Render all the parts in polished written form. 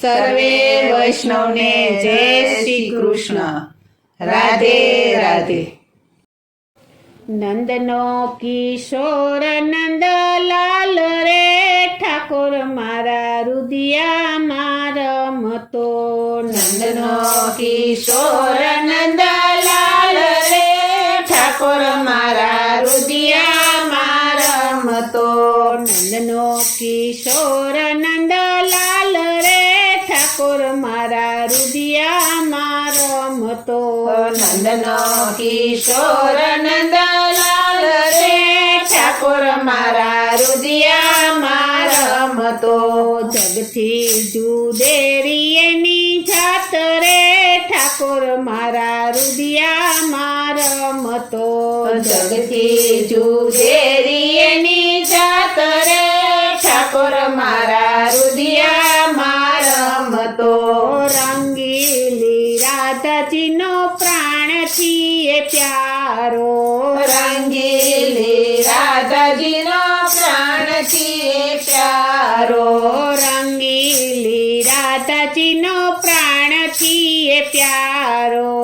સર્વે વૈષ્ણવને જય શ્રી કૃષ્ણ. રાધે રાધે. નંદનો કિશોર નંદલાલ રે, ઠાકોર મારા રુદિયામાં રમતો. નંદનો કિશોર નંદલાલ રે, ઠાકોર મારા રુદિયામાં રમતો. નંદનો કિશોર નંદલાલ રે, ઠાકોર મારા રુદિયામાં રમતો. નંદનો કિશોર નંદલાલ રે, ઠાકોર મારા રુદિયામાં રમતો. જગથી જુદેરી એની જાત રે, ઠાકોર મારા રુદિયામાં રમતો. જગથી જુદેરી એની જાત રે, ઠાકોર મારા રુદિયામાં રમતો. રંગીલી રાધાજીનો પ્રાણથી એ પ્યારો. રંગીલી રાધાજીનો પ્રાણથી પ્યારો. રંગીલી રાધાજીનો પ્રાણથી એ પ્યારો.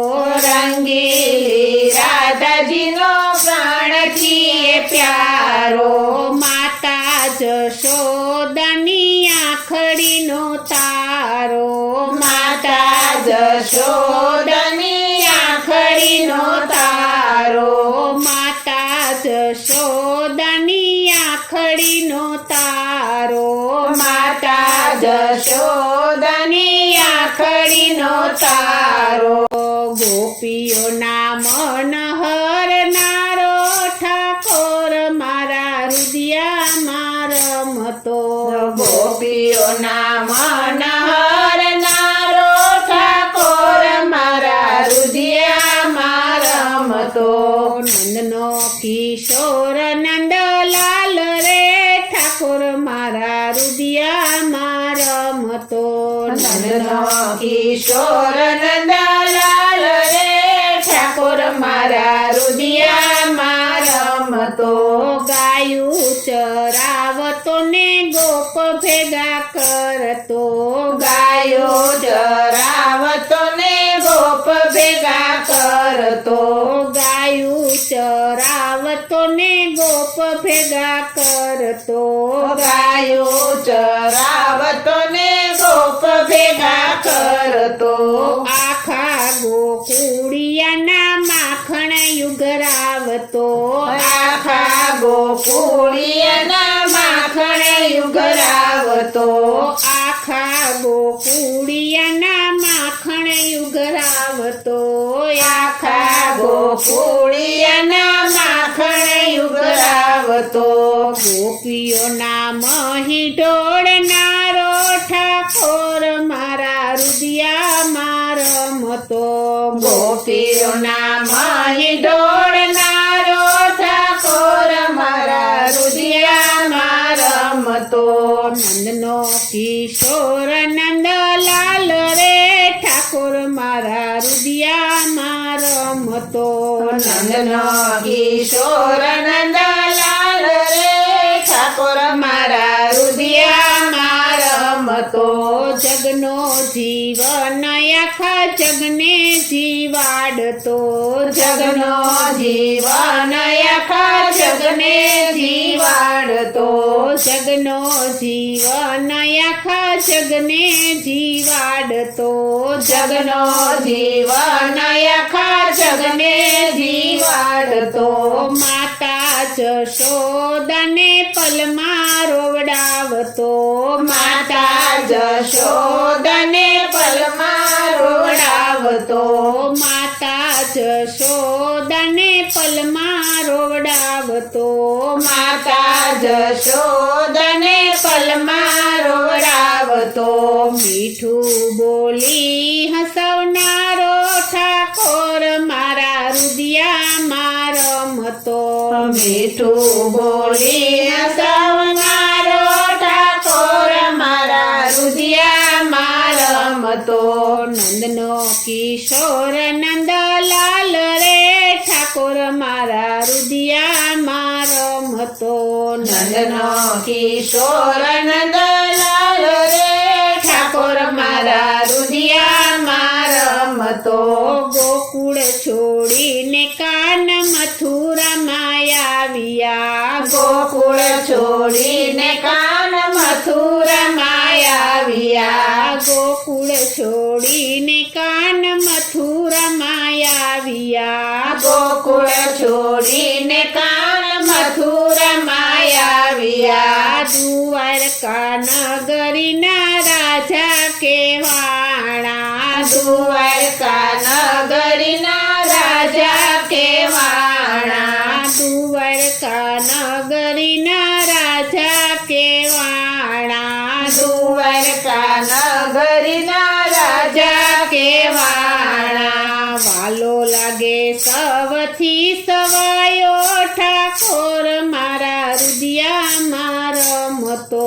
રંગીલી રાધાજીનો પ્રાણથી પ્યારો. માતા જશોદાની આંખડીનો તારો. માતા જશોદાની આંખડીનો તારો. માતા જશોદાની આંખડીનો તારો. માતા જશોદાની આંખડીનો તારો. ગોપીઓના મન હરનારો, ઠાકોર મારા રુદિયામાં રમતો. ગોપીઓના મન હરનારો, ઠાકોર મારા રુદિયામાં રમતો. નંદનો કિશોર નંદલાલ રે, ઠાકોર મારા રુદિયામાં રમતો. નંદનો કિશોર નંદલાલ રે, ઠાકોર મારા રુદિયામાં રમતો. ગાયું ચરાવતો ને ગોપ ભેગા કરતો. ગાયો ચરાવતો ને ગોપ ભેગા કરતો. ગાયું ચરાવતો ને ગોપ ભેગા કરતો. ગાયો ચરાવતો ને ગોપ ભેગા કરતો. આખા ગોકુળિયાના માખણ યુગરાવતો. આખા ગોકુળિયાના માખણ યુગરાવતો. આખા ગોકુળિયાના માખણ યુગરાવતો. આખા ગોકુળિયાના માખણ યુગરાવતો. ગોપીઓના મહી ઢોળનારો, ઠાકોર મારા રુદિયામાં રમતો. ગોપીઓના મહી ઢોળનારો, ઠાકોર મારા રુદિયામાં રમતો. નંદનો કિશોર નંદલાલ રે, ઠાકોર મારા રુદિયામાં રમતો. નંદનો કિશોર નંદલાલ રે, ઠાકોર મારા રુદિયામાં રમતો. જગનો જીવન આખા જગને જીવાડતો. જગનો જીવન આખા જગને જીવાડતો. જગનો જીવન આખા જગને જીવાડતો. જગનો જીવન આખા જગને જીવાડતો. માતા જશોદાને પલમાં રોવડાવતો. માતા જશોદાને પલમાં રોવડાવતો. માતા જશોદાને પલમાં રોવડાવતો. માતા જશોદાને પલમાં રોવડાવતો. મીઠું બોલી હસવનારો, ઠાકોર મારા રુદિયામાં રમતો. મીઠું બોલી હસવનારો, ઠાકોર મારા રુદિયામાં રમતો. નંદનો કિશોર નંદલાલ રે, ઠાકોર મારા રુદિયામાં રમતો. નંદનો કિશોર નંદલાલ રે, ઠાકોર મારા રમતો ગોકુળ છોડીને કાન મથુરામાં આવ્યા ગોકુળ છોડીને કાન મથુરામાં આવ્યા ગોકુળ છોડીને કાન મથુરામાં આવ્યા ગોકુળ છોડીને કાન મથુરામાં આવ્યા દ્વારકા નગરીના રાજા કેવાણા દ્વારકા નગરીના રાજા કેવાણા દ્વારકા નગરીના રાજા કેવાણા દ્વારકા નગરીના રાજા કેવાણા વાલો લાગે સવથી સવાયો ઠાકોર મારા રુદિયામાં રમતો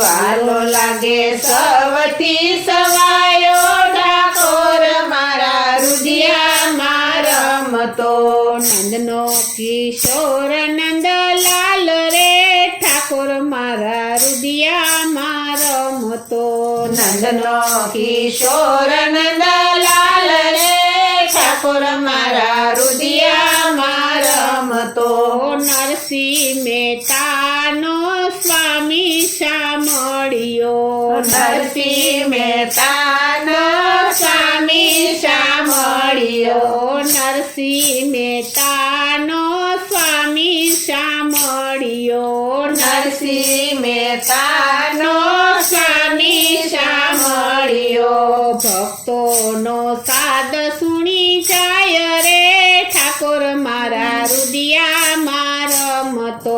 વાલો લાગે સવથી સવાયો ઠાકોર મારા રુદિયામાં રમતો નંદનો કિશોર નંદલાલ રે ઠાકોર મારા રુદિયામાં રમતો નંદનો કિશોર નંદલાલ રે ઠાકોર મારા રુદિયામાં રમતો નરસિંહ મહેતાનો સ્વામી સાંભળ્યો નરસિંહ મહેતાનો સ્વામી સાંભળ્યો નરસિંહ મહેતાનો સ્વામી સાંભળ્યો નરસિંહ મહેતાનો સ્વામી સાંભળ્યો ભક્તોનો સાદ સુણી જાય રે ઠાકોર મારા રુદિયામાં રમતો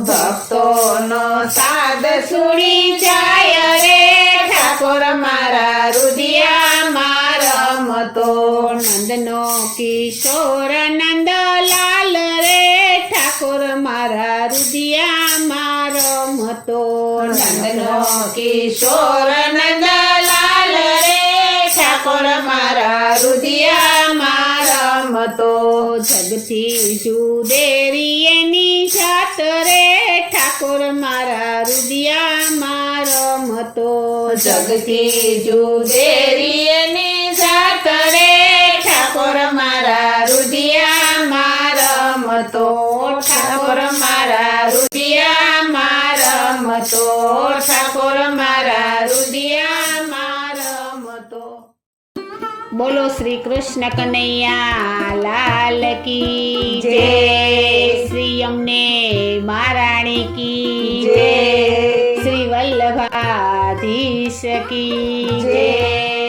ભક્તોનો સાદ સુણી જાય રે ઠાકોર મારા રુદિયામાં રમતો નંદનો કિશોર નંદલાલ રે ઠાકોર મારા રુદિયામાં રમતો નંદનો કિશોર નંદલાલ રે ઠાકોર મારા રુદિયામાં રમતો જગથી જુદેરી એની જાત રે ઠાકોર મારા રુદિયામાં રમતો જગતી જુદેરી એની જાત રે ઠાકોર મારા રુદિયામાં રમતો ઠાકોર મારા રુદિયામાં રમતો ઠાકોર મારા રુદિયામાં રમતો બોલો શ્રી કૃષ્ણ કનૈયા લાલ કી જય. શ્રી અમને મહારાણી કી જય. શ્રી વલ્લભાધીશ કી જય.